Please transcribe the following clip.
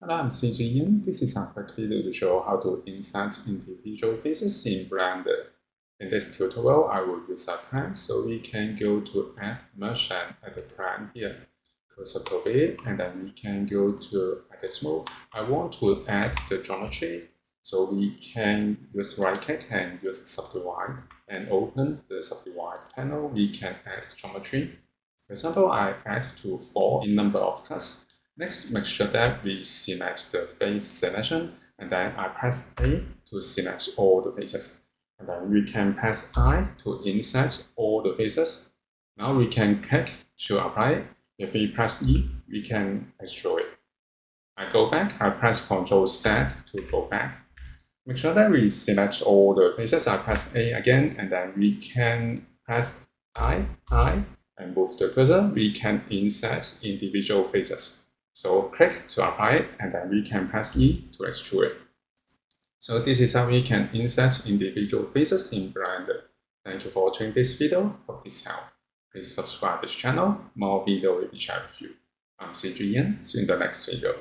Hello, I'm CJ. This is a quick video to show how to insert individual faces in Blender. In this tutorial, I will use a plan, so we can go to Add, Merge, and add a plan here. Go Subdivide, and then we can go to Edit Mode. I want to add the geometry, so we can use right-click and use Subdivide, and open the Subdivide panel. We can add geometry. For example, I add to 4 in number of cuts. Next, make sure that we select the face selection, and then I press A to select all the faces. And then we can press I to insert all the faces. Now we can click to apply it. If we press E, we can extrude it. I go back, I press Ctrl Z to go back. Make sure that we select all the faces. I press A again, and then we can press I, and move the cursor. We can insert individual faces. So click to apply it, and then we can press E to extrude it. So this is how we can insert individual faces in Blender. Thank you for watching this video. Hope this helped. Please subscribe to this channel. More video will be shared with you. I'm CJ. See you in the next video.